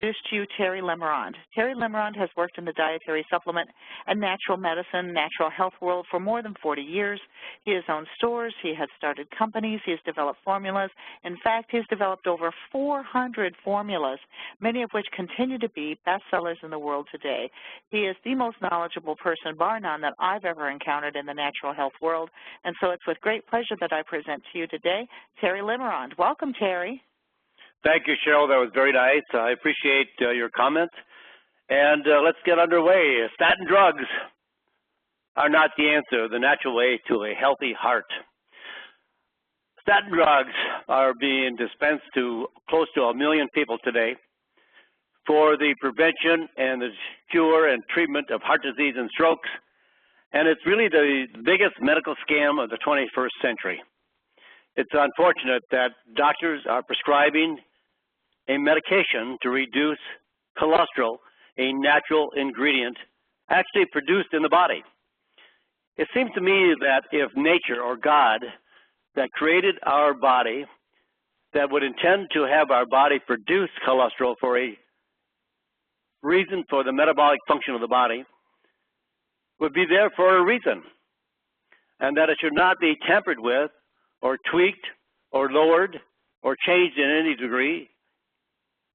introduce to you Terry Lemerond. Terry Lemerond has worked in the dietary supplement and natural medicine, natural health world for more than 40 years. He has owned stores, he has started companies, he has developed formulas. In fact, he's developed over 400 formulas, many of which continue to be bestsellers in the world today. He is the most knowledgeable person, bar none, that I've ever encountered in the natural health world. And so it's with great pleasure that I present to you today Terry Lemerond. Welcome, Terry. Thank you, Cheryl. That was very nice. I appreciate your comments. And let's get underway. Statin drugs are not the answer, the natural way to a healthy heart. Statin drugs are being dispensed to close to 1 million people today for the prevention and the cure and treatment of heart disease and strokes. And it's really the biggest medical scam of the 21st century. It's unfortunate that doctors are prescribing a medication to reduce cholesterol, a natural ingredient actually produced in the body. It seems to me that if nature or God that created our body, that would intend to have our body produce cholesterol for a reason for the metabolic function of the body, would be there for a reason, and that it should not be tampered with or tweaked or lowered or changed in any degree,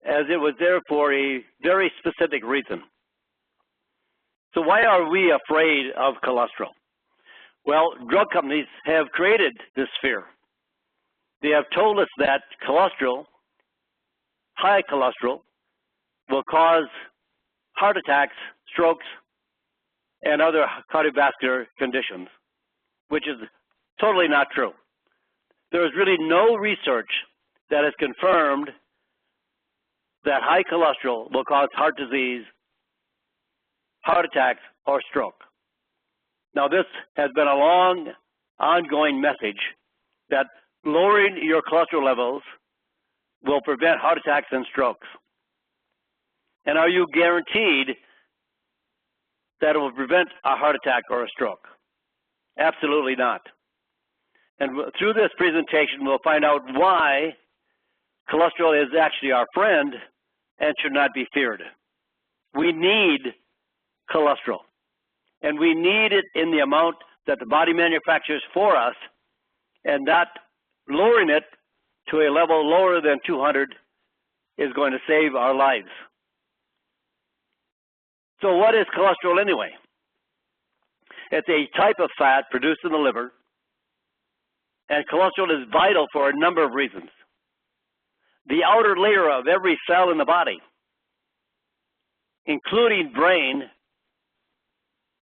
as it was there for a very specific reason. So why are we afraid of cholesterol? Well, drug companies have created this fear. They have told us that cholesterol, high cholesterol, will cause heart attacks, strokes, and other cardiovascular conditions, which is totally not true. There is really no research that has confirmed that high cholesterol will cause heart disease, heart attacks, or stroke. Now, this has been a long, ongoing message that lowering your cholesterol levels will prevent heart attacks and strokes. And are you guaranteed that it will prevent a heart attack or a stroke? Absolutely not. And through this presentation, we'll find out why cholesterol is actually our friend and should not be feared. We need cholesterol, and we need it in the amount that the body manufactures for us, and that lowering it to a level lower than 200 is going to save our lives. So what is cholesterol anyway? It's a type of fat produced in the liver, and cholesterol is vital for a number of reasons. The outer layer of every cell in the body, including brain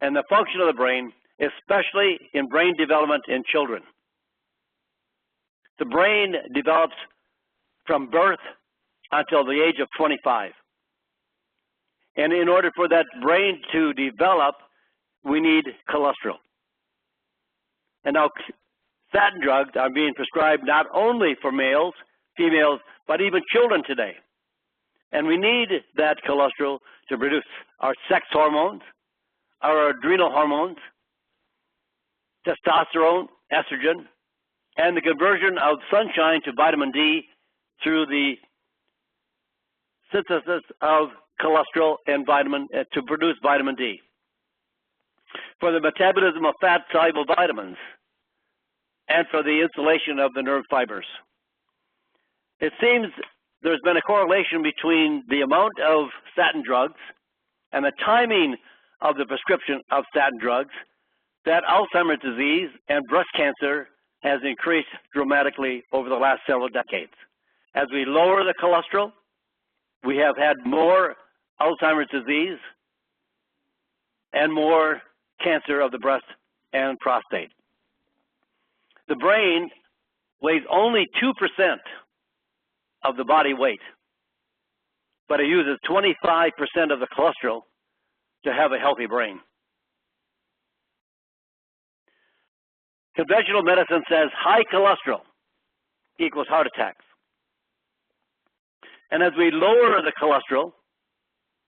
and the function of the brain, especially in brain development in children. The brain develops from birth until the age of 25. And in order for that brain to develop, we need cholesterol. And now, statin drugs are being prescribed not only for males, females, but even children today. And we need that cholesterol to produce our sex hormones, our adrenal hormones, testosterone, estrogen, and the conversion of sunshine to vitamin D through the synthesis of cholesterol and vitamin to produce vitamin D. For the metabolism of fat-soluble vitamins, and for the insulation of the nerve fibers. It seems there's been a correlation between the amount of statin drugs and the timing of the prescription of statin drugs that Alzheimer's disease and breast cancer has increased dramatically over the last several decades. As we lower the cholesterol, we have had more Alzheimer's disease and more cancer of the breast and prostate. The brain weighs only 2% of the body weight, but it uses 25% of the cholesterol to have a healthy brain. Conventional medicine says high cholesterol equals heart attacks. And as we lower the cholesterol,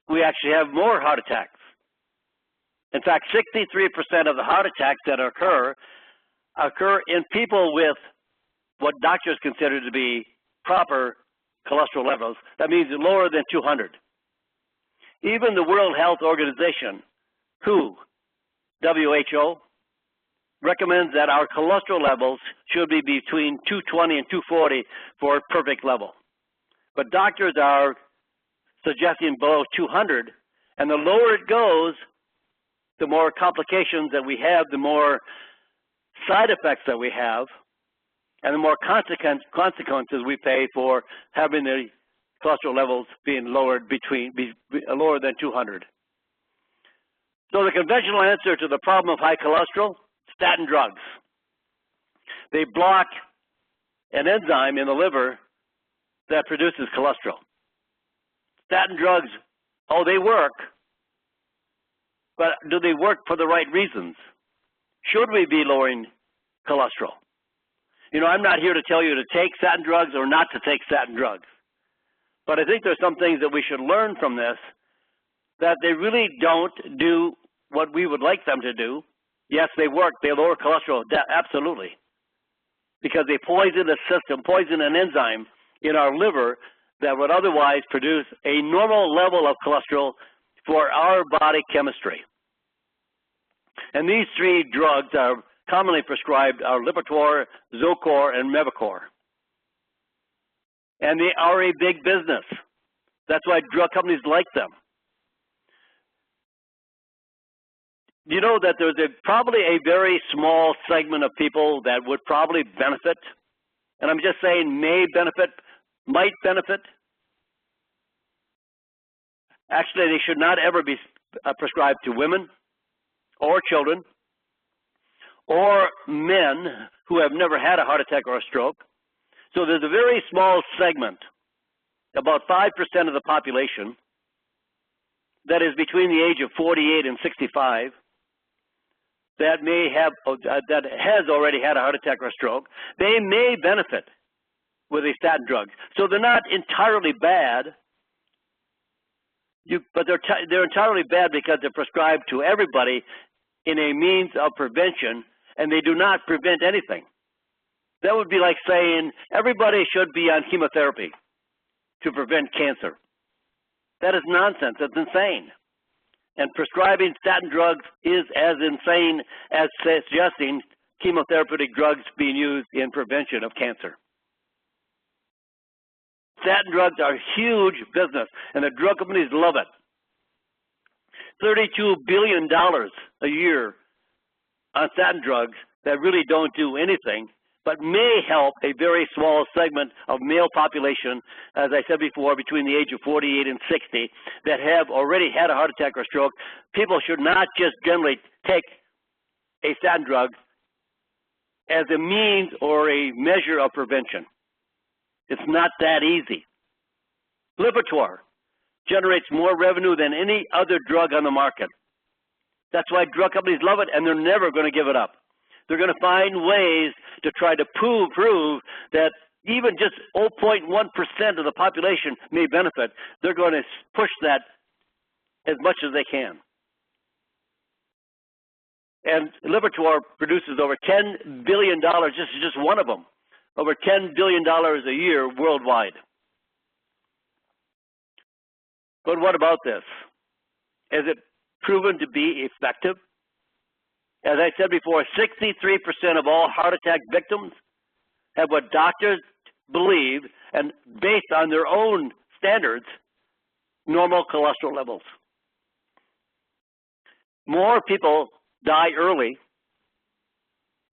we actually have more heart attacks. In fact, 63% of the heart attacks that occur in people with what doctors consider to be proper cholesterol levels. That means lower than 200. Even the World Health Organization, WHO, recommends that our cholesterol levels should be between 220 and 240 for a perfect level. But doctors are suggesting below 200, and the lower it goes, the more complications that we have, the more side effects that we have, and the more consequences we pay for having the cholesterol levels being lowered lower than 200. So the conventional answer to the problem of high cholesterol, statin drugs. They block an enzyme in the liver that produces cholesterol. Statin drugs, oh, they work, but do they work for the right reasons? Should we be lowering cholesterol? You know, I'm not here to tell you to take statin drugs or not to take statin drugs, but I think there's some things that we should learn from this, that they really don't do what we would like them to do. Yes, they work. They lower cholesterol, absolutely, because they poison the system, poison an enzyme in our liver that would otherwise produce a normal level of cholesterol for our body chemistry. And these three drugs are commonly prescribed are Lipitor, Zocor, and Mevacor. And they are a big business. That's why drug companies like them. You know that there's probably a very small segment of people that would probably benefit, and I'm just saying may benefit, might benefit. Actually, they should not ever be prescribed to women or children or men who have never had a heart attack or a stroke. So there's a very small segment, about 5% of the population, that is between the age of 48 and 65, that may have, that has already had a heart attack or a stroke. They may benefit with a statin drug. So they're not entirely bad, but they're entirely bad because they're prescribed to everybody in a means of prevention, and they do not prevent anything. That would be like saying everybody should be on chemotherapy to prevent cancer. That is nonsense. That's insane. And prescribing statin drugs is as insane as suggesting chemotherapeutic drugs being used in prevention of cancer. Statin drugs are huge business, and the drug companies love it. $32 billion a year on statin drugs that really don't do anything, but may help a very small segment of male population, as I said before, between the age of 48 and 60, that have already had a heart attack or stroke. People should not just generally take a statin drug as a means or a measure of prevention. It's not that easy. Lipitor generates more revenue than any other drug on the market. That's why drug companies love it, and they're never going to give it up. They're going to find ways to try to prove that even just 0.1% of the population may benefit. They're going to push that as much as they can. And Lipitor produces over $10 billion, this is just one of them, over $10 billion a year worldwide. But what about this? Is it proven to be effective? As I said before, 63% of all heart attack victims have what doctors believe, and based on their own standards, normal cholesterol levels. More people die early,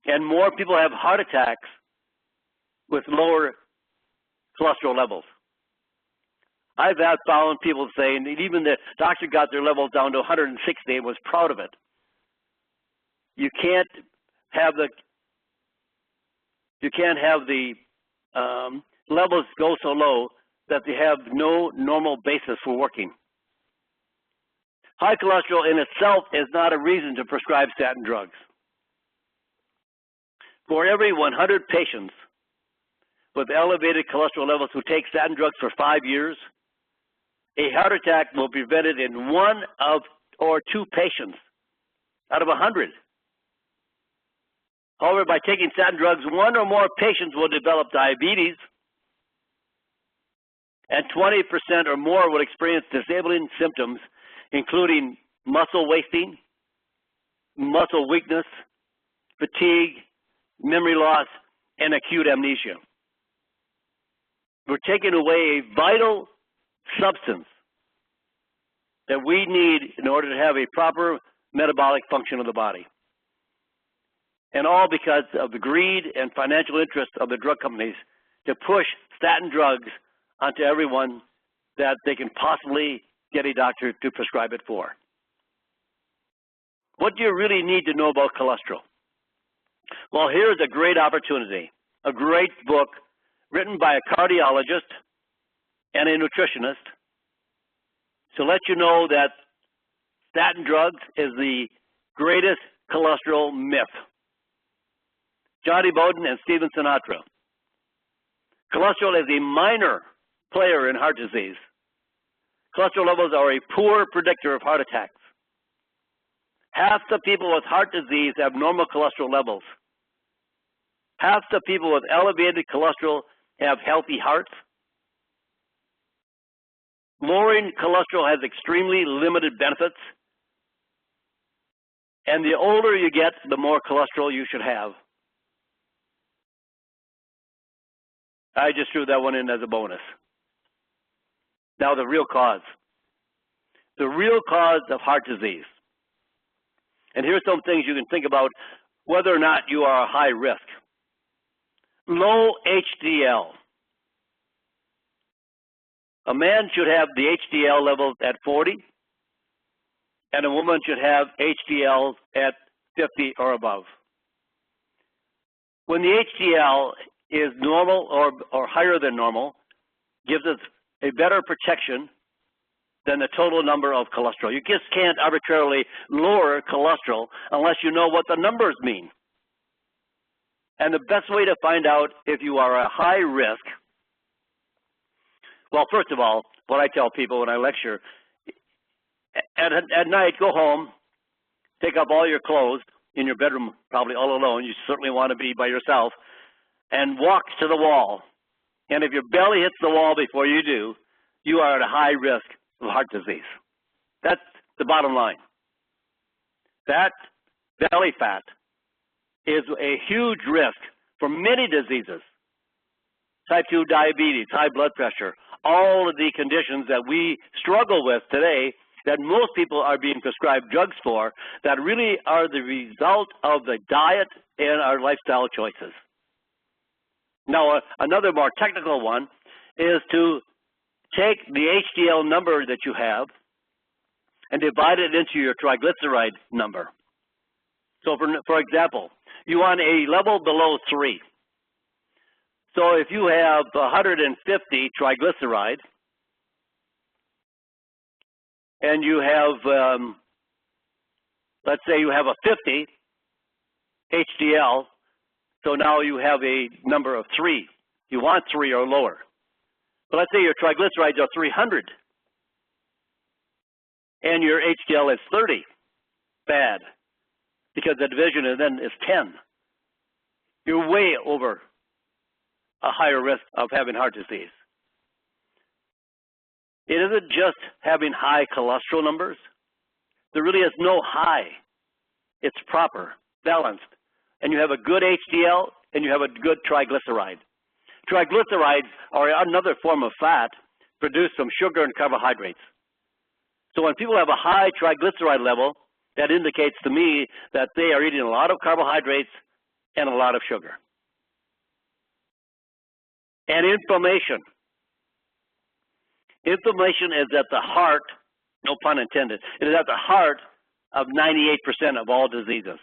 and more people have heart attacks with lower cholesterol levels. I've found people saying that even the doctor got their levels down to 160 and was proud of it. You can't have the levels go so low that they have no normal basis for working. High cholesterol in itself is not a reason to prescribe statin drugs. For every 100 patients with elevated cholesterol levels who take statin drugs for 5 years, a heart attack will be prevented in 1 or 2 patients out of 100. However, by taking statin drugs, 1 or more patients will develop diabetes, and 20% or more would experience disabling symptoms, including muscle wasting, muscle weakness, fatigue, memory loss, and acute amnesia. We're taking away a vital substance that we need in order to have a proper metabolic function of the body. And all because of the greed and financial interest of the drug companies to push statin drugs onto everyone that they can possibly get a doctor to prescribe it for. What do you really need to know about cholesterol? Well, here's a great opportunity, a great book written by a cardiologist and a nutritionist to let you know that statin drugs is the greatest cholesterol myth. Johnny Bowden and Stephen Sinatra. Cholesterol is a minor player in heart disease. Cholesterol levels are a poor predictor of heart attacks. Half the people with heart disease have normal cholesterol levels. Half the people with elevated cholesterol have healthy hearts. Lowering cholesterol has extremely limited benefits. And the older you get, the more cholesterol you should have. I just threw that one in as a bonus. Now the real cause. The real cause of heart disease. And here's some things you can think about whether or not you are a high risk. Low HDL. A man should have the HDL levels at 40, and a woman should have HDL at 50 or above. When the HDL is normal or higher than normal, gives us a better protection than the total number of cholesterol. You just can't arbitrarily lower cholesterol unless you know what the numbers mean. And the best way to find out if you are a high risk, well, first of all, what I tell people when I lecture, at night, go home, take up all your clothes in your bedroom, probably all alone. You certainly want to be by yourself, and walk to the wall. And if your belly hits the wall before you do, you are at a high risk of heart disease. That's the bottom line. That belly fat is a huge risk for many diseases. Type 2 diabetes, high blood pressure, all of the conditions that we struggle with today that most people are being prescribed drugs for that really are the result of the diet and our lifestyle choices. Now, another more technical one is to take the HDL number that you have and divide it into your triglyceride number. So, for example, you want a level below 3. So if you have 150 triglyceride and you have, let's say you have a 50 HDL, so now you have a number of 3. You want 3 or lower. But let's say your triglycerides are 300 and your HDL is 30. Bad, because the division then is 10. You're way over a higher risk of having heart disease. It isn't just having high cholesterol numbers. There really is no high. It's proper, balanced. And you have a good HDL and you have a good triglyceride. Triglycerides are another form of fat produced from sugar and carbohydrates. So when people have a high triglyceride level, that indicates to me that they are eating a lot of carbohydrates and a lot of sugar. And inflammation. Inflammation is at the heart, no pun intended, it is at the heart of 98% of all diseases.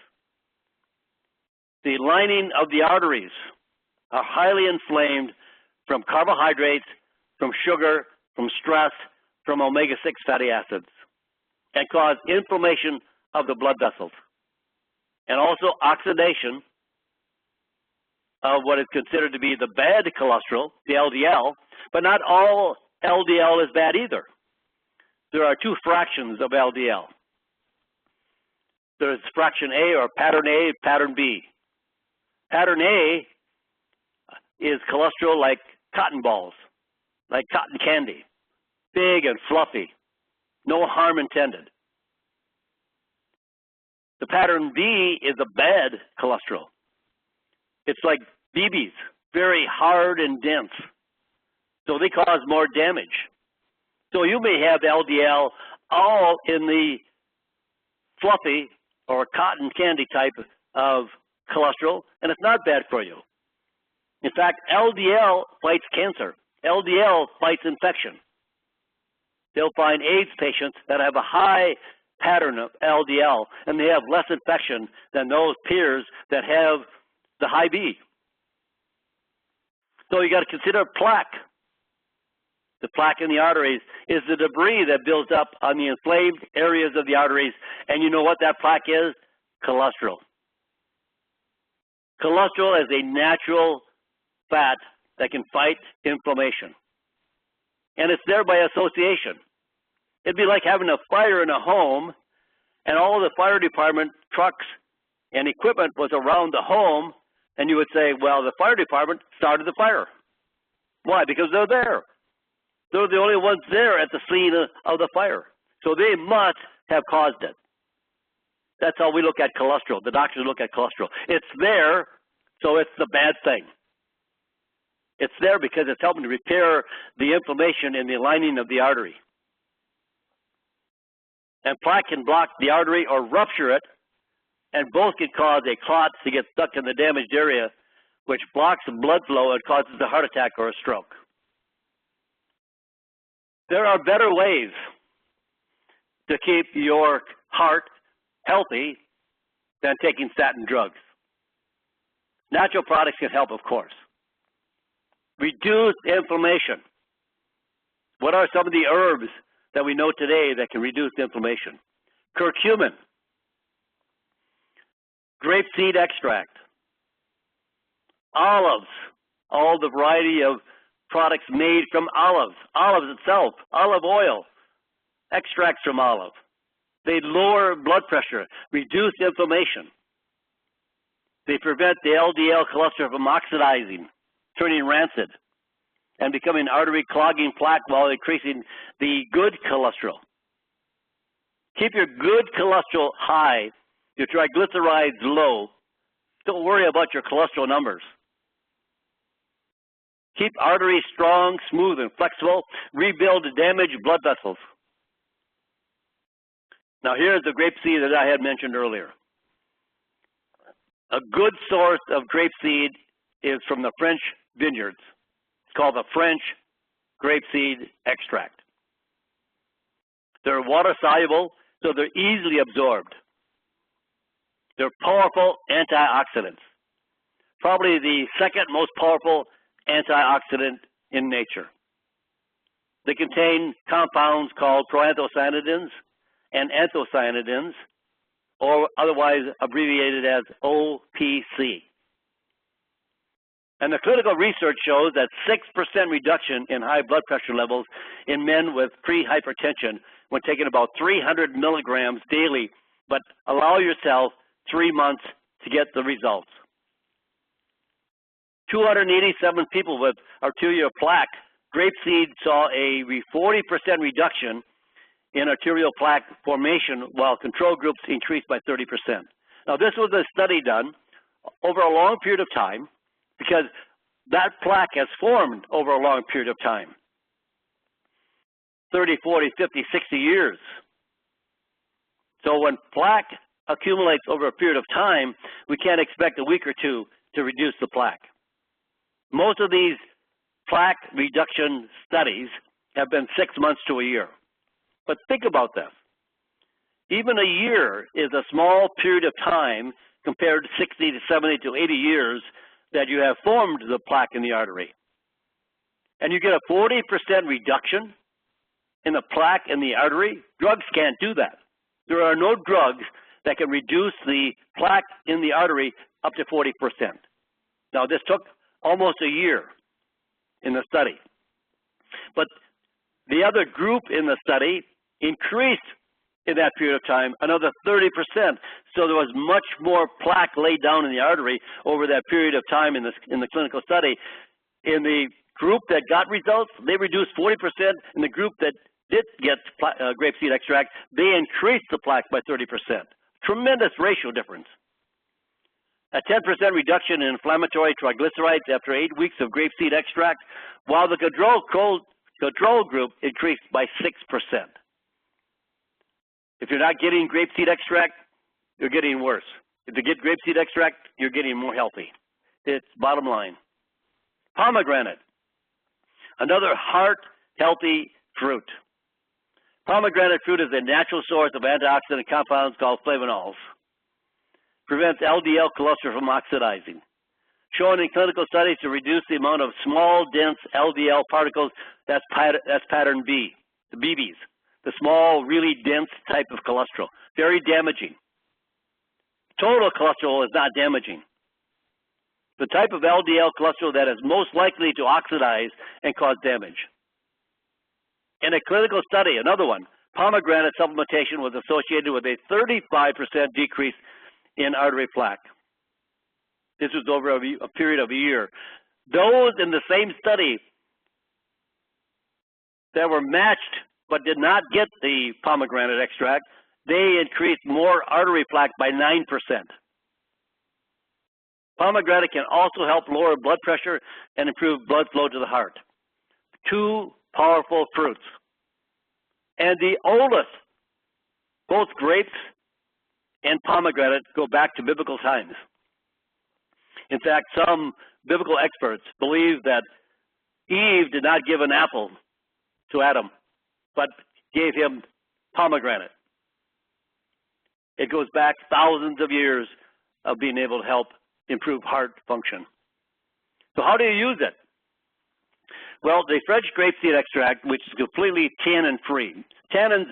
The lining of the arteries are highly inflamed from carbohydrates, from sugar, from stress, from omega-6 fatty acids, and cause inflammation of the blood vessels, and also oxidation of what is considered to be the bad cholesterol, the LDL, but not all LDL is bad either. There are two fractions of LDL. There's fraction A, or pattern A, pattern B. Pattern A is cholesterol like cotton balls. like cotton candy, big and fluffy, no harm intended. The pattern B is a bad cholesterol. It's like BBs, very hard and dense. So they cause more damage. So you may have LDL all in the fluffy or cotton candy type of cholesterol, and it's not bad for you. In fact, LDL fights cancer. LDL fights infection. They'll find AIDS patients that have a high pattern of LDL, and they have less infection than those peers that have the high B. So you got to consider plaque. The plaque in the arteries is the debris that builds up on the inflamed areas of the arteries, and you know what that plaque is? Cholesterol. Cholesterol is a natural fat that can fight inflammation, and it's there by association. It'd be like having a fire in a home, and all the fire department trucks and equipment was around the home, and you would say, well, the fire department started the fire. Why? Because they're there. They're the only ones there at the scene of the fire. So they must have caused it. That's how we look at cholesterol. The doctors look at cholesterol. It's there, so it's the bad thing. It's there because it's helping to repair the inflammation in the lining of the artery. And plaque can block the artery or rupture it, and both can cause a clot to get stuck in the damaged area, which blocks blood flow and causes a heart attack or a stroke. There are better ways to keep your heart healthy than taking statin drugs. Natural products can help, of course. Reduce inflammation. What are some of the herbs that we know today that can reduce inflammation? Curcumin, grapeseed extract, olives, all the variety of products made from olives, olives itself, olive oil, extracts from olive. They lower blood pressure, reduce inflammation. They prevent the LDL cholesterol from oxidizing, turning rancid, and becoming artery clogging plaque while increasing the good cholesterol. Keep your good cholesterol high, your triglycerides low. Don't worry about your cholesterol numbers. Keep arteries strong, smooth, and flexible. Rebuild damaged blood vessels. Now here's the grapeseed that I had mentioned earlier. A good source of grapeseed is from the French vineyards. It's called the French grapeseed extract. They're water soluble, so they're easily absorbed. They're powerful antioxidants. Probably the second most powerful antioxidant in nature. They contain compounds called proanthocyanidins and anthocyanidins, or otherwise abbreviated as OPC. And the clinical research shows that 6% reduction in high blood pressure levels in men with pre-hypertension when taking about 300 milligrams daily, but allow yourself 3 months to get the results. 287 people with arterial plaque, grapeseed saw a 40% reduction in arterial plaque formation while control groups increased by 30%. Now this was a study done over a long period of time because that plaque has formed over a long period of time. 30, 40, 50, 60 years. So when plaque accumulates over a period of time, we can't expect a week or two to reduce the plaque. Most of these plaque reduction studies have been 6 months to a year. But think about this. Even a year is a small period of time compared to 60 to 70 to 80 years that you have formed the plaque in the artery. And you get a 40% reduction in the plaque in the artery. Drugs can't do that. There are no drugs that can reduce the plaque in the artery up to 40%. Now this took almost a year in the study. But the other group in the study increased in that period of time another 30%. So there was much more plaque laid down in the artery over that period of time in the clinical study. In the group that got results, they reduced 40%. In the group that did get grapeseed extract, they increased the plaque by 30%. Tremendous ratio difference. A 10% reduction in inflammatory triglycerides after 8 weeks of grapeseed extract, while the control group increased by 6%. If you're not getting grapeseed extract, you're getting worse. If you get grapeseed extract, you're getting more healthy. It's bottom line. Pomegranate, another heart-healthy fruit. Pomegranate fruit is a natural source of antioxidant compounds called flavonols. Prevents LDL cholesterol from oxidizing. Shown in clinical studies to reduce the amount of small, dense LDL particles, that's pattern B, the BBs, the small, really dense type of cholesterol. Very damaging. Total cholesterol is not damaging. The type of LDL cholesterol that is most likely to oxidize and cause damage. In a clinical study, another one, pomegranate supplementation was associated with a 35% decrease in artery plaque. This was over a period of a year. Those in the same study that were matched but did not get the pomegranate extract, they increased more artery plaque by 9%. Pomegranate can also help lower blood pressure and improve blood flow to the heart. Two powerful fruits. And the oldest, both grapes and pomegranate go back to biblical times. In fact, some biblical experts believe that Eve did not give an apple to Adam, but gave him pomegranate. It goes back thousands of years of being able to help improve heart function. So how do you use it? Well, the French grapeseed extract, which is completely tannin-free. Tannins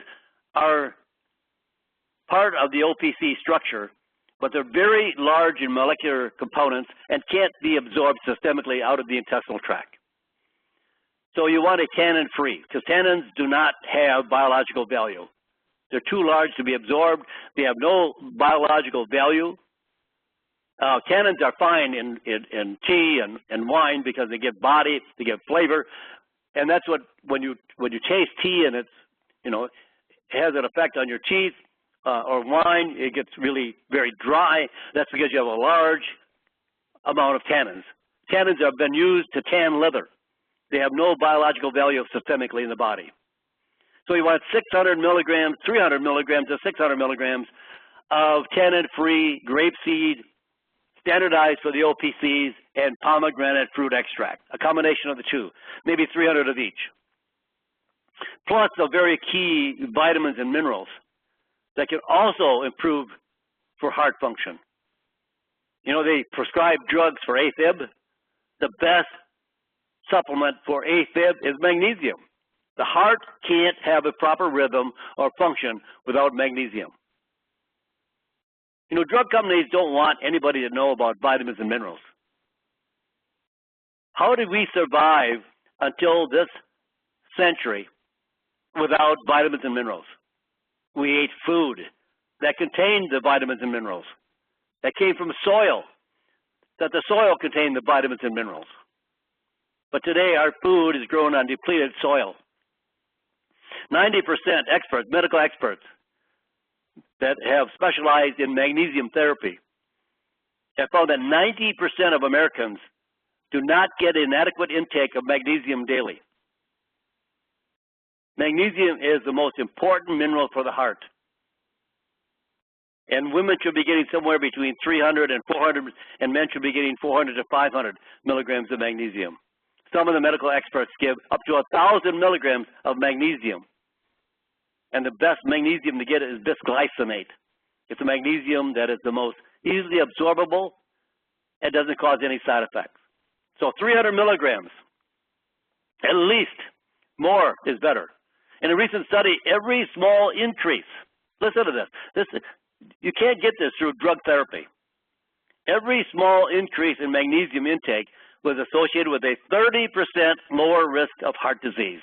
are part of the OPC structure, but they're very large in molecular components and can't be absorbed systemically out of the intestinal tract. So you want a tannin-free, because tannins do not have biological value. They're too large to be absorbed. They have no biological value. Tannins are fine in tea and wine because they give body, they give flavor, and that's what when you taste tea and it's it has an effect on your teeth or wine, it gets really very dry. That's because you have a large amount of tannins. Tannins have been used to tan leather. They have no biological value systemically in the body. So you want 600 milligrams, 300 milligrams to 600 milligrams of tannin-free grapeseed, standardized for the OPCs, and pomegranate fruit extract, a combination of the two, maybe 300 of each. Plus the very key vitamins and minerals that can also improve for heart function. They prescribe drugs for AFib. The best supplement for AFib is magnesium. The heart can't have a proper rhythm or function without magnesium. Drug companies don't want anybody to know about vitamins and minerals. How did we survive until this century without vitamins and minerals? We ate food that contained the vitamins and minerals, that came from soil, that the soil contained the vitamins and minerals. But today our food is grown on depleted soil. 90% experts, medical experts, that have specialized in magnesium therapy have found that 90% of Americans do not get an adequate intake of magnesium daily. Magnesium is the most important mineral for the heart. And women should be getting somewhere between 300 and 400, and men should be getting 400 to 500 milligrams of magnesium. Some of the medical experts give up to 1,000 milligrams of magnesium. And the best magnesium to get is bisglycinate. It's a magnesium that is the most easily absorbable and doesn't cause any side effects. So 300 milligrams, at least. More is better. In a recent study, every small increase, listen to this, you can't get this through drug therapy. Every small increase in magnesium intake was associated with a 30% lower risk of heart disease.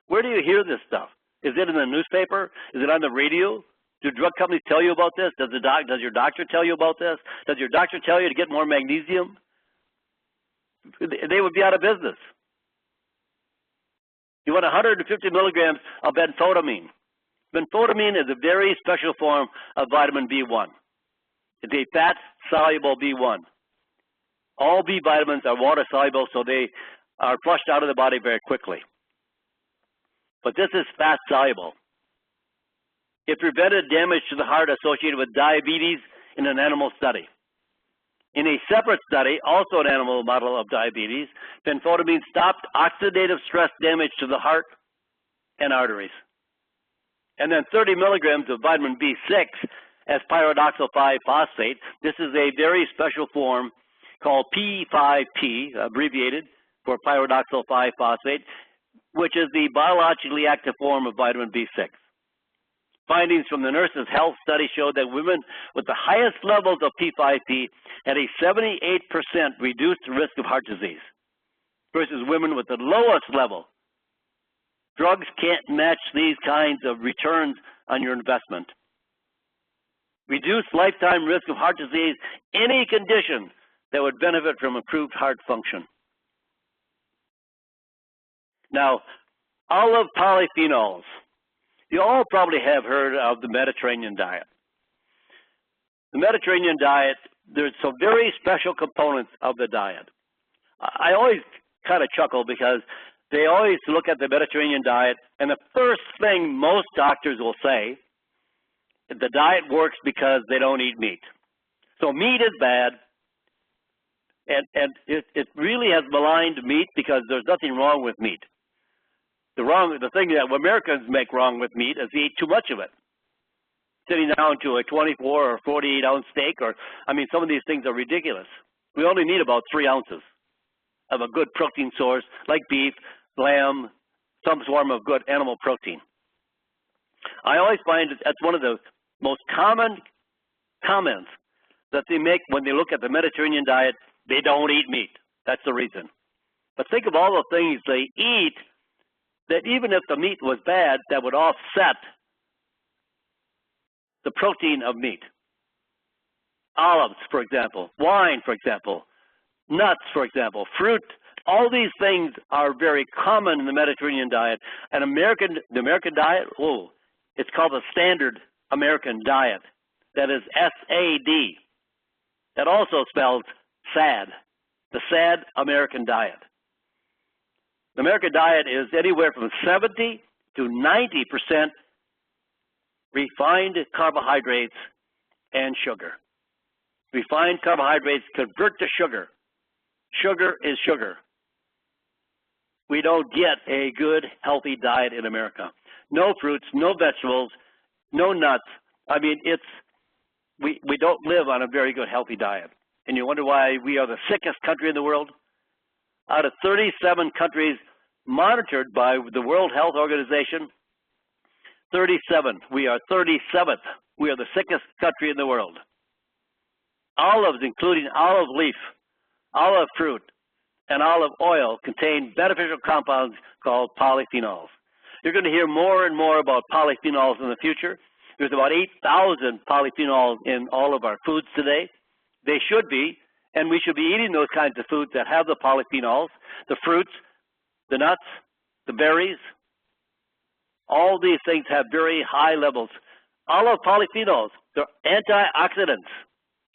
Where do you hear this stuff? Is it in the newspaper? Is it on the radio? Do drug companies tell you about this? Does your doctor tell you about this? Does your doctor tell you to get more magnesium? They would be out of business. You want 150 milligrams of benfotiamine. Benfotiamine is a very special form of vitamin B1. It's a fat-soluble B1. All B vitamins are water-soluble, so they are flushed out of the body very quickly. But this is fat-soluble. It prevented damage to the heart associated with diabetes in an animal study. In a separate study, also an animal model of diabetes, benfotiamine stopped oxidative stress damage to the heart and arteries. And then 30 milligrams of vitamin B6 as pyridoxal 5-phosphate. This is a very special form called P5P, abbreviated for pyridoxal 5-phosphate, which is the biologically active form of vitamin B6. Findings from the Nurses' Health Study showed that women with the highest levels of P5P had a 78% reduced risk of heart disease versus women with the lowest level. Drugs can't match these kinds of returns on your investment. Reduced lifetime risk of heart disease, any condition that would benefit from improved heart function. Now, olive polyphenols. You all probably have heard of the Mediterranean diet. The Mediterranean diet, there's some very special components of the diet. I always kind of chuckle because they always look at the Mediterranean diet, and the first thing most doctors will say, the diet works because they don't eat meat. So meat is bad, and it really has maligned meat because there's nothing wrong with meat. The thing that Americans make wrong with meat is they eat too much of it. Sitting down to a 24 or 48 ounce steak, some of these things are ridiculous. We only need about 3 ounces of a good protein source like beef, lamb, some form of good animal protein. I always find that's one of the most common comments that they make when they look at the Mediterranean diet. They don't eat meat. That's the reason. But think of all the things they eat that even if the meat was bad, that would offset the protein of meat. Olives, for example, wine, for example, nuts, for example, fruit. All these things are very common in the Mediterranean diet. And the American diet, it's called the standard American diet. That is SAD. That also spells SAD, the sad American diet. The American diet is anywhere from 70 to 90% refined carbohydrates and sugar. Refined carbohydrates convert to sugar. Sugar is sugar. We don't get a good, healthy diet in America. No fruits, no vegetables, no nuts. We don't live on a very good, healthy diet. And you wonder why we are the sickest country in the world? Out of 37 countries monitored by the World Health Organization, 37. We are 37th. We are the sickest country in the world. Olives, including olive leaf, olive fruit, and olive oil, contain beneficial compounds called polyphenols. You're going to hear more and more about polyphenols in the future. There's about 8,000 polyphenols in all of our foods today. They should be, and we should be eating those kinds of foods that have the polyphenols, the fruits, the nuts, the berries. All these things have very high levels. Olive polyphenols, they're antioxidants,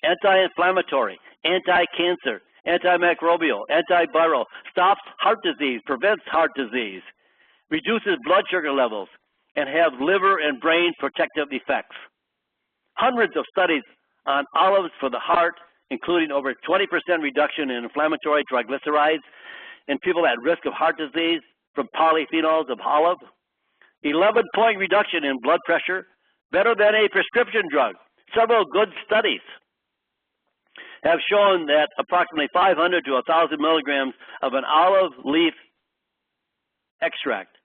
anti-inflammatory, anti-cancer, antimicrobial, antiviral, stops heart disease, prevents heart disease, reduces blood sugar levels, and have liver and brain protective effects. Hundreds of studies on olives for the heart, including over 20% reduction in inflammatory triglycerides in people at risk of heart disease from polyphenols of olive. 11-point reduction in blood pressure, better than a prescription drug. Several good studies have shown that approximately 500 to 1,000 milligrams of an olive leaf extract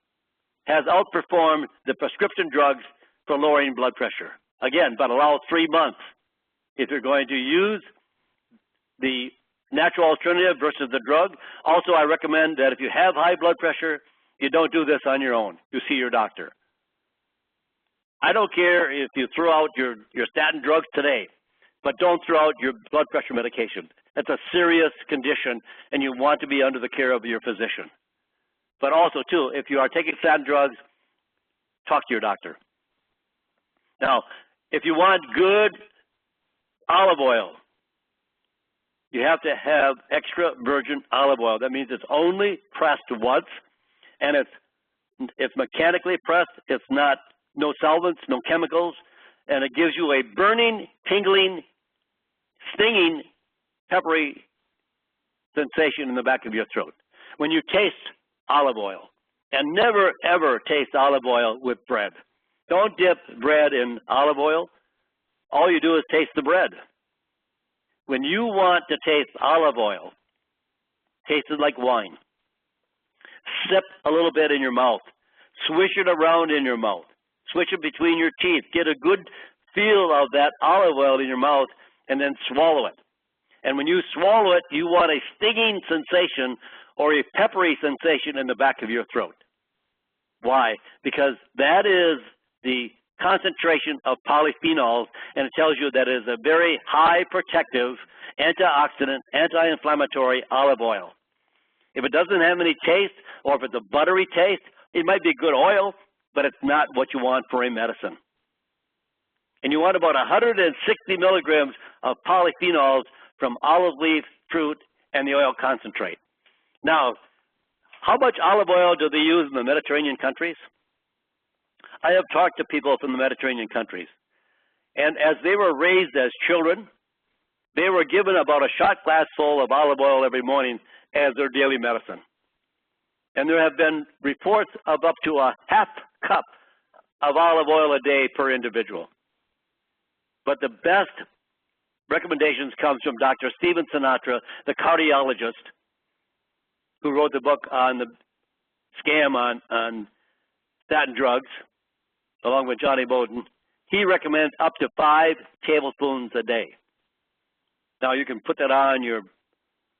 has outperformed the prescription drugs for lowering blood pressure. Again, but allow 3 months. If you're going to use the natural alternative versus the drug, also I recommend that if you have high blood pressure, you don't do this on your own. You see your doctor. I don't care if you throw out your statin drugs today, but don't throw out your blood pressure medication. That's a serious condition, and you want to be under the care of your physician. But also, too, if you are taking statin drugs, talk to your doctor. Now, if you want good olive oil, you have to have extra virgin olive oil. That means it's only pressed once, and it's mechanically pressed. It's not no solvents, no chemicals, and it gives you a burning, tingling, stinging, peppery sensation in the back of your throat when you taste olive oil. And never, ever taste olive oil with bread. Don't dip bread in olive oil. All you do is taste the bread. When you want to taste olive oil, taste it like wine. Sip a little bit in your mouth. Swish it around in your mouth. Swish it between your teeth. Get a good feel of that olive oil in your mouth, and then swallow it. And when you swallow it, you want a stinging sensation or a peppery sensation in the back of your throat. Why? Because that is the concentration of polyphenols, and it tells you that it is a very high protective, antioxidant, anti-inflammatory olive oil. If it doesn't have any taste, or if it's a buttery taste, it might be good oil, but it's not what you want for a medicine. And you want about 160 milligrams of polyphenols from olive leaf, fruit, and the oil concentrate. Now, how much olive oil do they use in the Mediterranean countries? I have talked to people from the Mediterranean countries, and as they were raised as children, they were given about a shot glass full of olive oil every morning as their daily medicine. And there have been reports of up to a half cup of olive oil a day per individual. But the best recommendations comes from Dr. Stephen Sinatra, the cardiologist, who wrote the book on the scam on statin drugs, along with Johnny Bowden. He recommends up to 5 tablespoons a day. Now, you can put that on your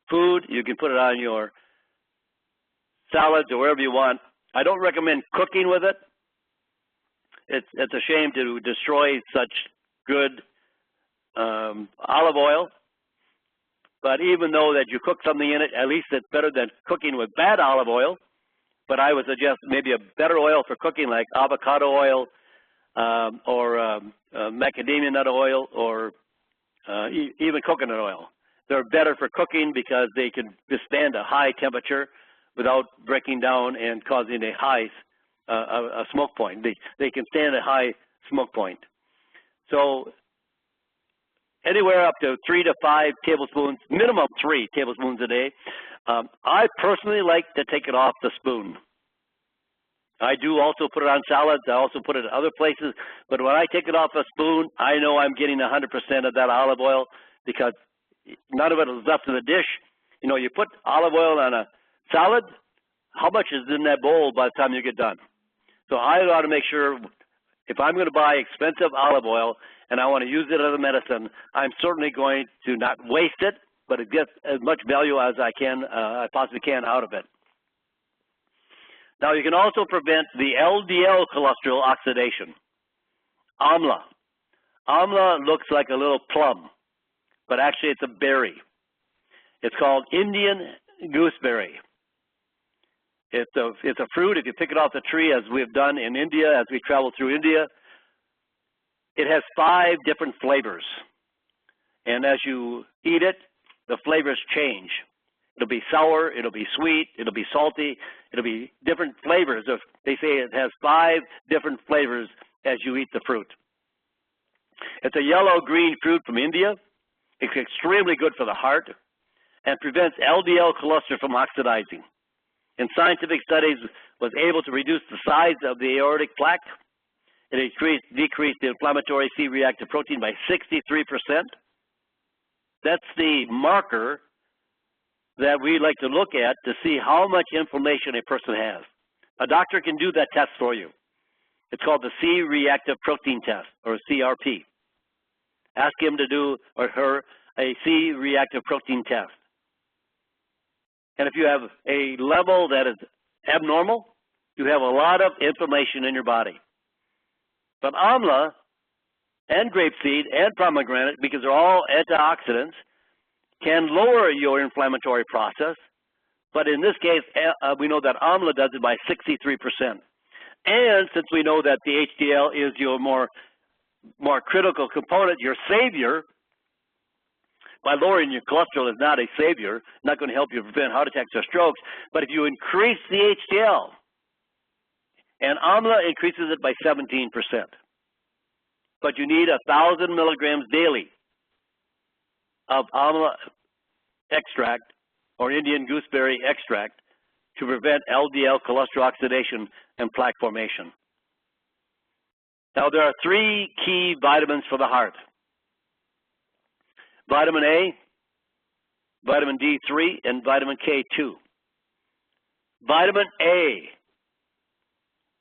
food. You can put it on your salads or wherever you want. I don't recommend cooking with it. It's a shame to destroy such good olive oil. But even though that you cook something in it, at least it's better than cooking with bad olive oil. But I would suggest maybe a better oil for cooking, like avocado oil or macadamia nut oil, or even coconut oil. They're better for cooking because they can withstand a high temperature without breaking down and causing a high a smoke point. They can stand a high smoke point. So anywhere up to 3 to 5 tablespoons, minimum 3 tablespoons a day. I personally like to take it off the spoon. I do also put it on salads. I also put it in other places. But when I take it off a spoon, I know I'm getting 100% of that olive oil because none of it is left in the dish. You know, you put olive oil on a salad, how much is in that bowl by the time you get done? So I ought to make sure if I'm going to buy expensive olive oil and I want to use it as a medicine, I'm certainly going to not waste it, but it gets as much value as I possibly can out of it. Now, you can also prevent the LDL cholesterol oxidation. Amla. Amla looks like a little plum, but actually it's a berry. It's called Indian gooseberry. It's a fruit. If you pick it off the tree, as we've done in India, as we travel through India, it has 5 different flavors. And as you eat it, the flavors change. It'll be sour, it'll be sweet, it'll be salty, it'll be different flavors. They say it has 5 different flavors as you eat the fruit. It's a yellow-green fruit from India. It's extremely good for the heart and prevents LDL cholesterol from oxidizing. In scientific studies, was able to reduce the size of the aortic plaque. It decreased the inflammatory C-reactive protein by 63%. That's the marker that we like to look at to see how much inflammation a person has. A doctor can do that test for you. It's called the C-reactive protein test, or CRP. Ask him to do, or her, a C-reactive protein test. And if you have a level that is abnormal, you have a lot of inflammation in your body. But Amla and Grapeseed and Pomegranate, because they're all antioxidants, can lower your inflammatory process But in this case, we know that Amla does it by 63%. And since we know that the HDL is your more critical component, your savior, by lowering your cholesterol is not a savior, not going to help you prevent heart attacks or strokes, but if you increase the HDL, and Amla increases it by 17%, but you need 1,000 milligrams daily of Amla extract or Indian gooseberry extract to prevent LDL cholesterol oxidation and plaque formation. Now, there are 3 key vitamins for the heart: vitamin A, vitamin D3, and vitamin K2. Vitamin A,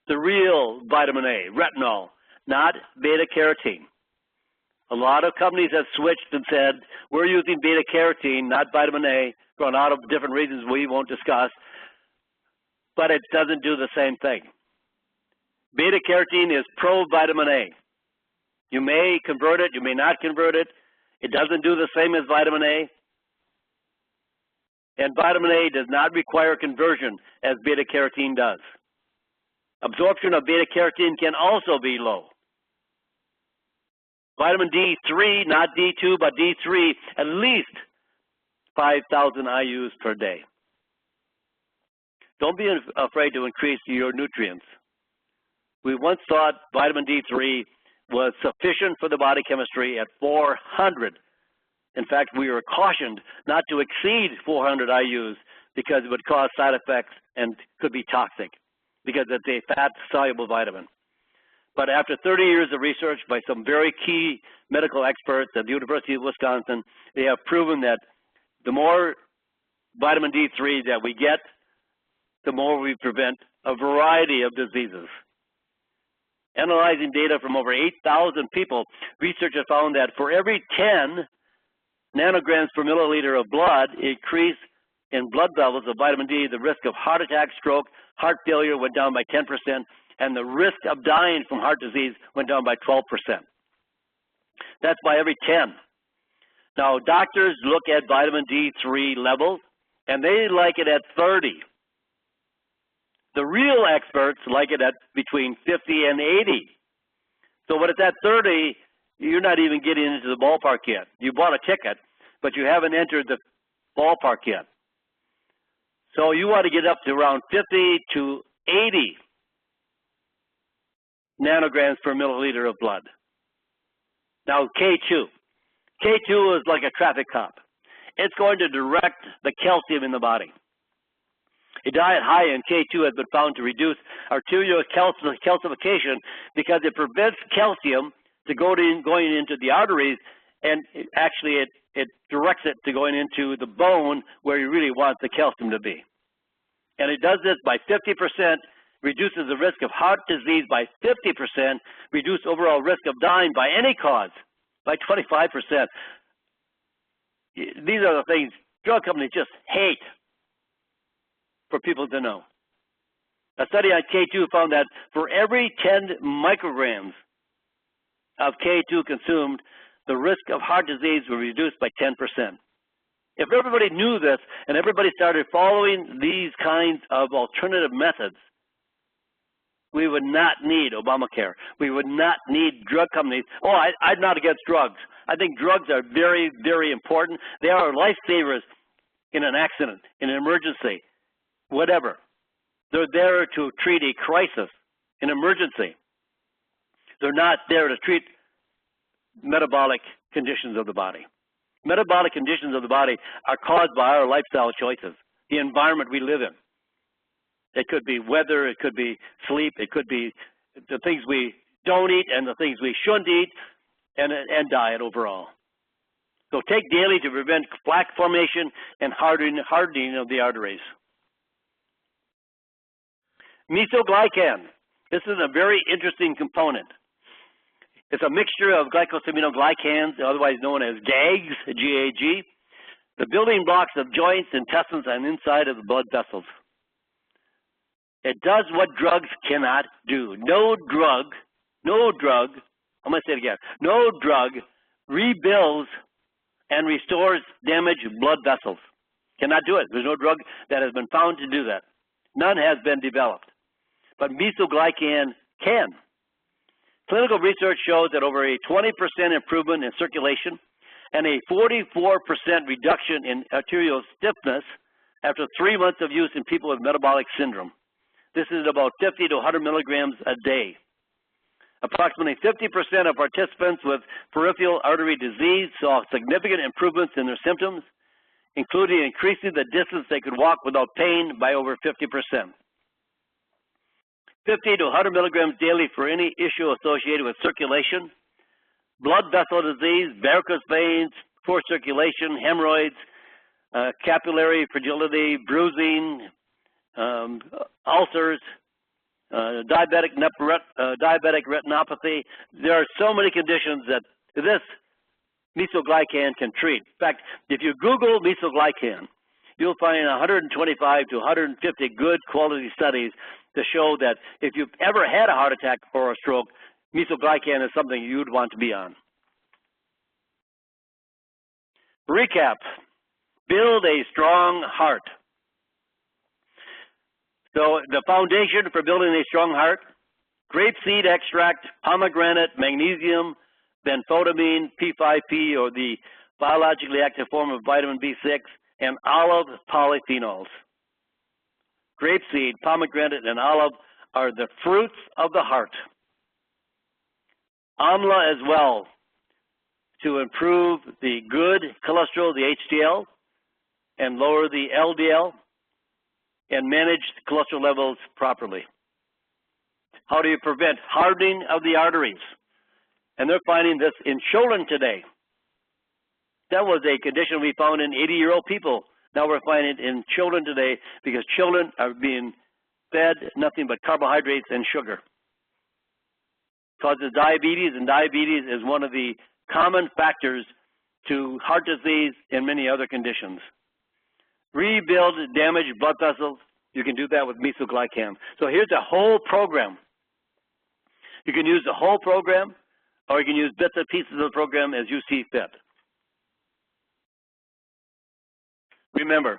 the real vitamin A, retinol, not beta-carotene. A lot of companies have switched and said, we're using beta-carotene, not vitamin A, for a lot of different reasons we won't discuss, but it doesn't do the same thing. Beta-carotene is pro-vitamin A. You may convert it, you may not convert it. It doesn't do the same as vitamin A. And vitamin A does not require conversion as beta-carotene does. Absorption of beta-carotene can also be low. Vitamin D3, not D2, but D3, at least 5,000 IUs per day. Don't be afraid to increase your nutrients. We once thought vitamin D3 was sufficient for the body chemistry at 400. In fact, we were cautioned not to exceed 400 IUs because it would cause side effects and could be toxic because it's a fat-soluble vitamin. But after 30 years of research by some very key medical experts at the University of Wisconsin, they have proven that the more vitamin D3 that we get, the more we prevent a variety of diseases. Analyzing data from over 8,000 people, researchers found that for every 10 nanograms per milliliter of blood increase in blood levels of vitamin D, the risk of heart attack, stroke, heart failure went down by 10%, and the risk of dying from heart disease went down by 12%. That's by every 10. Now, doctors look at vitamin D3 levels, and they like it at 30. The real experts like it at between 50 and 80. So when it's at 30, you're not even getting into the ballpark yet. You bought a ticket, but you haven't entered the ballpark yet. So you want to get up to around 50 to 80 nanograms per milliliter of blood. Now, K2. K2 is like a traffic cop. It's going to direct the calcium in the body. A diet high in K2 has been found to reduce arterial calcification because it prevents calcium to going into the arteries, and actually it directs it to going into the bone where you really want the calcium to be. And it does this by 50%, reduces the risk of heart disease by 50%, reduce overall risk of dying by any cause by 25%. These are the things drug companies just hate for people to know. A study on K2 found that for every 10 micrograms of K2 consumed, the risk of heart disease was reduced by 10%. If everybody knew this and everybody started following these kinds of alternative methods, we would not need Obamacare. We would not need drug companies. Oh, I'm not against drugs. I think drugs are very, very important. They are lifesavers in an accident, in an emergency, whatever. They're there to treat a crisis, an emergency. They're not there to treat metabolic conditions of the body. Metabolic conditions of the body are caused by our lifestyle choices, the environment we live in. It could be weather, it could be sleep, it could be the things we don't eat and the things we shouldn't eat, and diet overall. So take daily to prevent plaque formation and hardening of the arteries. Mesoglycan. This is a very interesting component. It's a mixture of glycosaminoglycans, otherwise known as GAGs, G-A-G, the building blocks of joints, intestines, and inside of the blood vessels. It does what drugs cannot do. No drug, I'm going to say it again, no drug rebuilds and restores damaged blood vessels. Cannot do it. There's no drug that has been found to do that. None has been developed. But mesoglycan can. Clinical research shows that over a 20% improvement in circulation and a 44% reduction in arterial stiffness after 3 months of use in people with metabolic syndrome. This is about 50 to 100 milligrams a day. Approximately 50% of participants with peripheral artery disease saw significant improvements in their symptoms, including increasing the distance they could walk without pain by over 50%. 50 to 100 milligrams daily for any issue associated with circulation, blood vessel disease, varicose veins, poor circulation, hemorrhoids, capillary fragility, bruising, ulcers, diabetic retinopathy. There are so many conditions that this mesoglycan can treat. In fact, if you Google mesoglycan, you'll find 125 to 150 good quality studies to show that if you've ever had a heart attack or a stroke, mesoglycan is something you'd want to be on. Recap, build a strong heart. So the foundation for building a strong heart, grapeseed extract, pomegranate, magnesium, benfotiamine, P5P, or the biologically active form of vitamin B6, and olive polyphenols. Grapeseed, pomegranate, and olive are the fruits of the heart. Amla as well, to improve the good cholesterol, the HDL, and lower the LDL, and manage cholesterol levels properly. How do you prevent hardening of the arteries? And they're finding this in children today. That was a condition we found in 80-year-old people. Now we're finding it in children today because children are being fed nothing but carbohydrates and sugar. Causes diabetes, and diabetes is one of the common factors to heart disease and many other conditions. Rebuild damaged blood vessels. You can do that with mesoglycan. So here's a whole program. You can use the whole program, or you can use bits and pieces of the program as you see fit. Remember,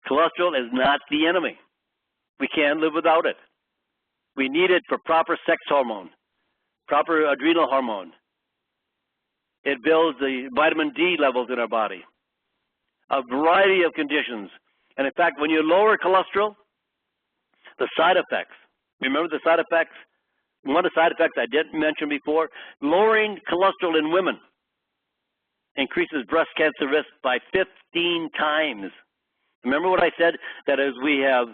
cholesterol is not the enemy. We can't live without it. We need it for proper sex hormone, proper adrenal hormone. It builds the vitamin D levels in our body. A variety of conditions. And in fact, when you lower cholesterol, the side effects, remember the side effects? One of the side effects I didn't mention before, lowering cholesterol in women increases breast cancer risk by 15 times. Remember what I said, that as we have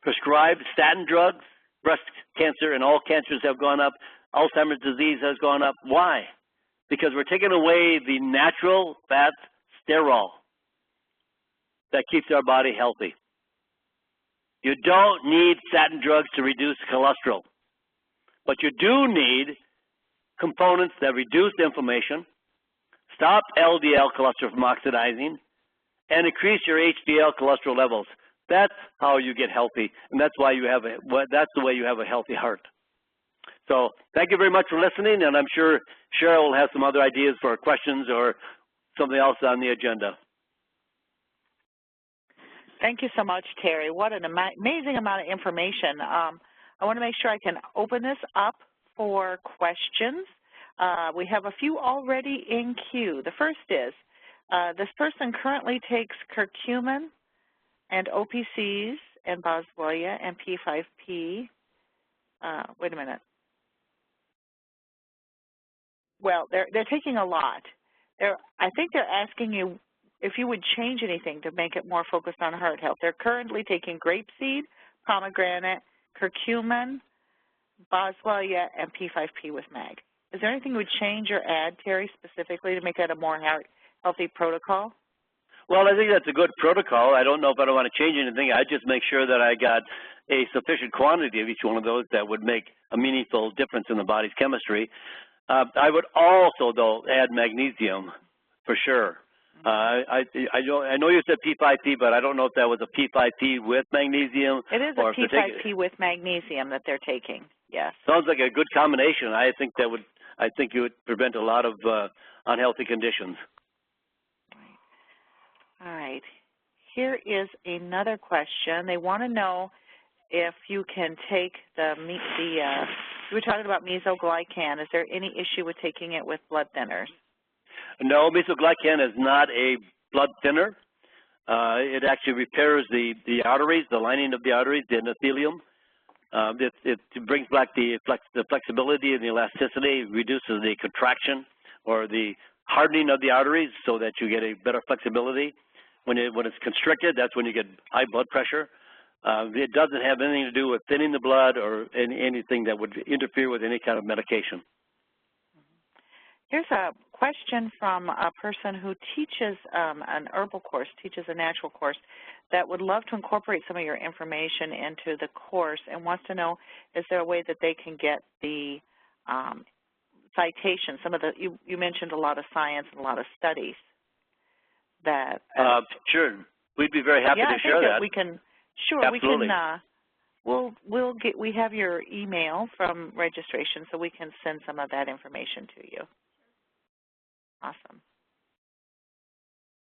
prescribed statin drugs, breast cancer and all cancers have gone up, Alzheimer's disease has gone up. Why? Because we're taking away the natural fat sterol that keeps our body healthy. You don't need statin drugs to reduce cholesterol, but you do need components that reduce inflammation, stop LDL cholesterol from oxidizing, and increase your HDL cholesterol levels. That's how you get healthy, and that's why you have that's the way you have a healthy heart. So thank you very much for listening, and I'm sure Cheryl will have some other ideas for questions or something else on the agenda. Thank you so much, Terry. What an amazing amount of information. I want to make sure I can open this up for questions. We have a few already in queue. The first is, this person currently takes curcumin and OPCs and boswellia and P5P. Wait a minute. Well, they're taking a lot. I think they're asking you if you would change anything to make it more focused on heart health. They're currently taking grapeseed, pomegranate, curcumin, boswellia, and P5P with mag. Is there anything you would change or add, Terry, specifically to make that a more healthy protocol? Well, I think that's a good protocol. I don't know if I don't want to change anything. I'd just make sure that I got a sufficient quantity of each one of those that would make a meaningful difference in the body's chemistry. I would also, though, add magnesium for sure. I know you said P5P, but I don't know if that was a P5P with magnesium. It is a P5P with magnesium that they're taking. Yes. Sounds like a good combination. I think you would prevent a lot of unhealthy conditions. All right. Here is another question. They want to know if you can take you were talking about mesoglycan. Is there any issue with taking it with blood thinners? No, mesoglycan is not a blood thinner. It actually repairs the arteries, the lining of the arteries, the endothelium. It brings back the flexibility and the elasticity, reduces the contraction or the hardening of the arteries so that you get a better flexibility. When it's constricted, that's when you get high blood pressure. It doesn't have anything to do with thinning the blood or anything that would interfere with any kind of medication. Here's a question from a person who teaches an herbal course, teaches a natural course, that would love to incorporate some of your information into the course and wants to know, is there a way that they can get the citations? You mentioned a lot of science and a lot of studies. Sure, we'd be very happy to share that. We can. Sure, absolutely. We can. We have your email from registration, so we can send some of that information to you. Awesome.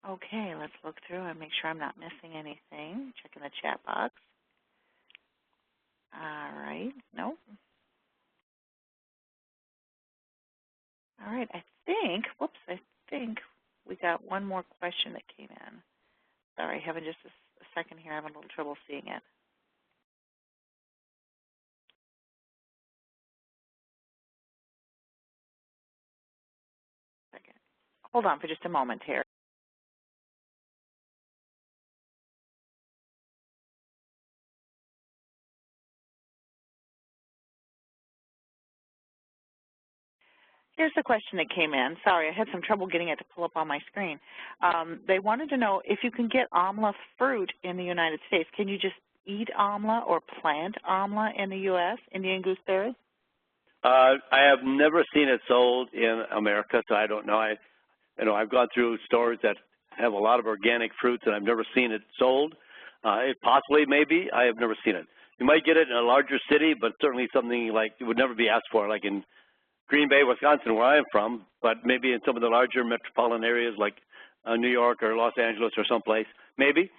Okay, let's look through and make sure I'm not missing anything. Checking the chat box. All right. Nope. All right. I think we got one more question that came in. Sorry, having just a second here. I'm having a little trouble seeing it. Second. Hold on for just a moment here. Here's the question that came in. Sorry, I had some trouble getting it to pull up on my screen. They wanted to know if you can get Amla fruit in the United States. Can you just eat Amla or plant Amla in the U.S., Indian gooseberry? I have never seen it sold in America, so I don't know. I've gone through stores that have a lot of organic fruits, and I've never seen it sold. It possibly, maybe. I have never seen it. You might get it in a larger city, but certainly something like it would never be asked for, like in Green Bay, Wisconsin, where I am from, but maybe in some of the larger metropolitan areas like New York or Los Angeles or someplace, maybe.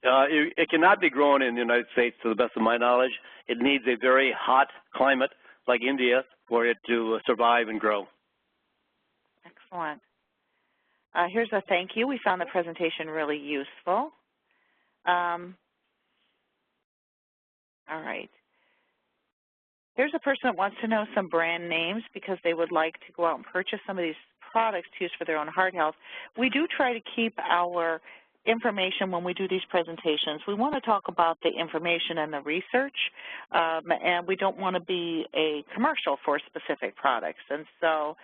It cannot be grown in the United States, to the best of my knowledge. It needs a very hot climate like India for it to survive and grow. Excellent. Here's a thank you. We found the presentation really useful. All right. Here's a person that wants to know some brand names because they would like to go out and purchase some of these products to use for their own heart health. We do try to keep our information when we do these presentations. We want to talk about the information and the research, and we don't want to be a commercial for specific products. And so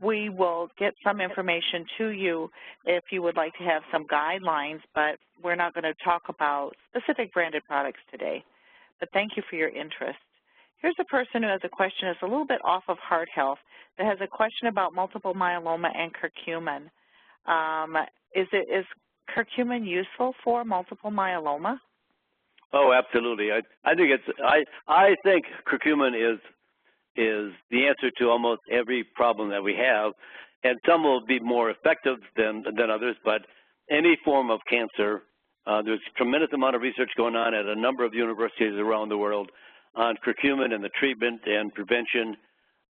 we will get some information to you if you would like to have some guidelines, but we're not going to talk about specific branded products today. But thank you for your interest. Here's a person who has a question that's a little bit off of heart health that has a question about multiple myeloma and curcumin. Is curcumin useful for multiple myeloma? Oh, absolutely. I think curcumin is the answer to almost every problem that we have, and some will be more effective than others, but any form of cancer, there's a tremendous amount of research going on at a number of universities around the world on curcumin and the treatment and prevention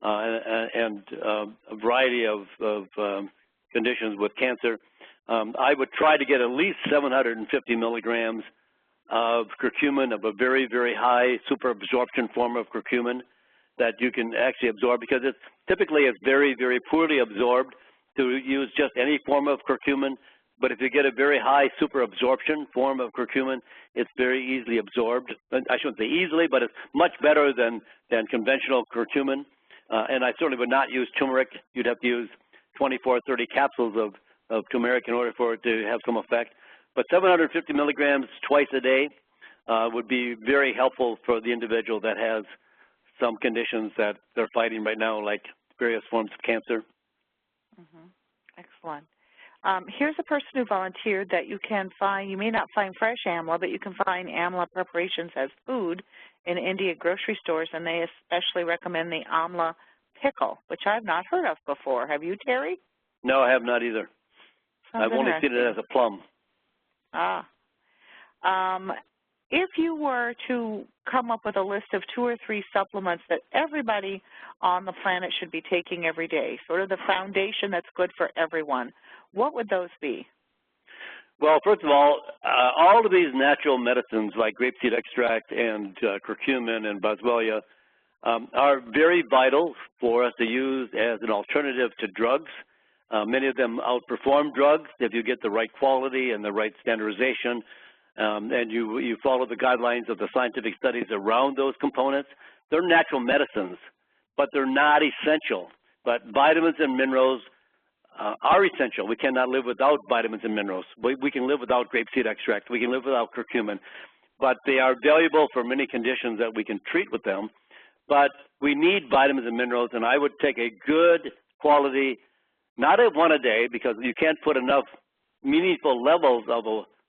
and a variety of conditions with cancer. I would try to get at least 750 milligrams of curcumin, of a very, very high superabsorption form of curcumin that you can actually absorb, because it's typically very, very poorly absorbed to use just any form of curcumin. But if you get a very high superabsorption form of curcumin, it's very easily absorbed. I shouldn't say easily, but it's much better than conventional curcumin. And I certainly would not use turmeric. You'd have to use 24 or 30 capsules of turmeric in order for it to have some effect. But 750 milligrams twice a day would be very helpful for the individual that has some conditions that they're fighting right now, like various forms of cancer. Mm-hmm. Excellent. Here's a person who volunteered that you can find, you may not find fresh Amla, but you can find Amla preparations as food in India grocery stores, and they especially recommend the Amla pickle, which I've not heard of before. Have you, Terry? No, I have not either. I've only seen it as a plum. If you were to come up with a list of 2 or 3 supplements that everybody on the planet should be taking every day, sort of the foundation that's good for everyone, what would those be? Well, first of all of these natural medicines like grapeseed extract and curcumin and boswellia are very vital for us to use as an alternative to drugs. Many of them outperform drugs if you get the right quality and the right standardization, and you follow the guidelines of the scientific studies around those components. They're natural medicines, but they're not essential. But vitamins and minerals are essential. We cannot live without vitamins and minerals. We can live without grapeseed extract. We can live without curcumin. But they are valuable for many conditions that we can treat with them. But we need vitamins and minerals, and I would take a good quality, not a one a day, because you can't put enough meaningful levels of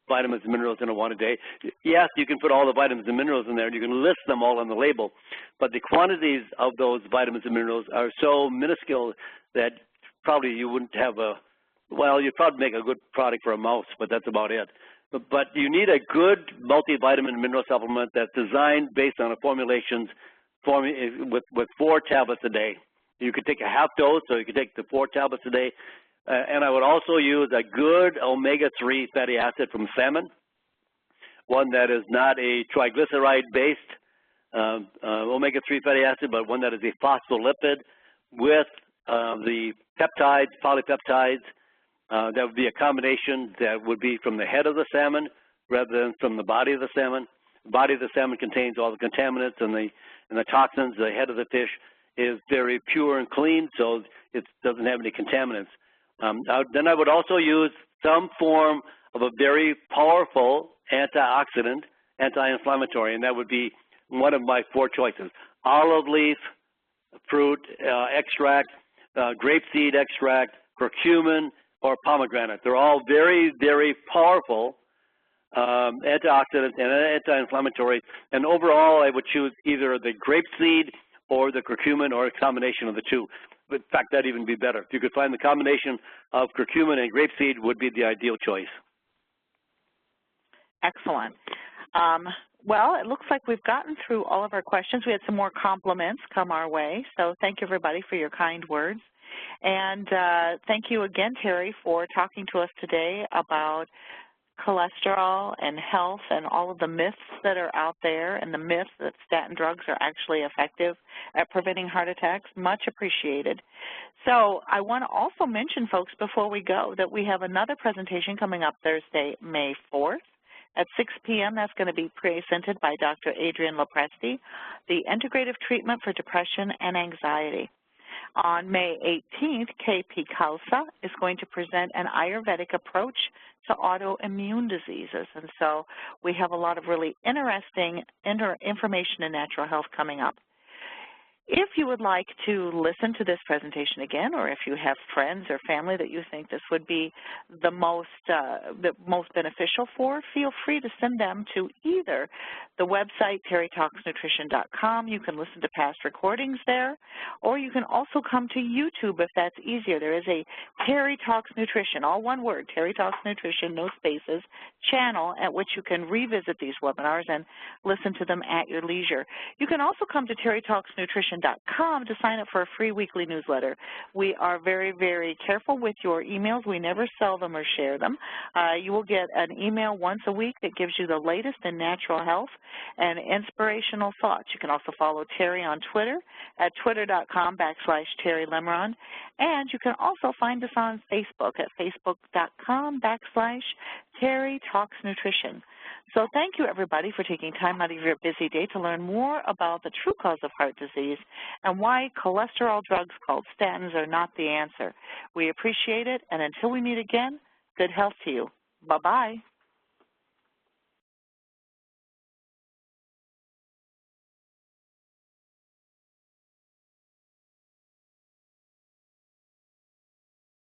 vitamins and minerals in a one a day. Yes, you can put all the vitamins and minerals in there, and you can list them all on the label, but the quantities of those vitamins and minerals are so minuscule that probably you wouldn't have you'd probably make a good product for a mouse, but that's about it. But you need a good multivitamin and mineral supplement that's designed based on a formulations with 4 tablets a day. You could take a half dose, or you could take the 4 tablets a day. And I would also use a good omega-3 fatty acid from salmon, one that is not a triglyceride-based omega-3 fatty acid, but one that is a phospholipid with the peptides, polypeptides. That would be a combination that would be from the head of the salmon rather than from the body of the salmon. The body of the salmon contains all the contaminants and the toxins. The head of the fish is very pure and clean, so it doesn't have any contaminants. Then I would also use some form of a very powerful antioxidant, anti-inflammatory, and that would be one of my 4 choices: olive leaf, fruit extract, grapeseed extract, curcumin, or pomegranate. They're all very, very powerful antioxidants and anti-inflammatory. And overall, I would choose either the grapeseed or the curcumin, or a combination of the 2. In fact, that'd even be better. If you could find the combination of curcumin and grapeseed, would be the ideal choice. Excellent. Well, it looks like we've gotten through all of our questions. We had some more compliments come our way, so thank you, everybody, for your kind words. And thank you again, Terry, for talking to us today about cholesterol and health and all of the myths that are out there, and the myth that statin drugs are actually effective at preventing heart attacks. Much appreciated. So I want to also mention, folks, before we go, that we have another presentation coming up Thursday, May 4th. At 6 p.m., that's going to be presented by Dr. Adrian Lopresti, the Integrative Treatment for Depression and Anxiety. On May 18th, KP Khalsa is going to present an Ayurvedic approach to autoimmune diseases. And so we have a lot of really interesting information in natural health coming up. If you would like to listen to this presentation again, or if you have friends or family that you think this would be the most beneficial for, feel free to send them to either the website, terrytalksnutrition.com. You can listen to past recordings there, or you can also come to YouTube if that's easier. There is a Terry Talks Nutrition, all one word, Terry Talks Nutrition, no spaces, channel at which you can revisit these webinars and listen to them at your leisure. You can also come to terrytalksnutrition.com to sign up for a free weekly newsletter. We are very, very careful with your emails. We never sell them or share them. You will get an email once a week that gives you the latest in natural health and inspirational thoughts. You can also follow Terry on Twitter at twitter.com/Terry Lemerond. And you can also find us on Facebook at facebook.com/Terry Talks Nutrition. So thank you, everybody, for taking time out of your busy day to learn more about the true cause of heart disease and why cholesterol drugs called statins are not the answer. We appreciate it, and until we meet again, good health to you. Bye-bye.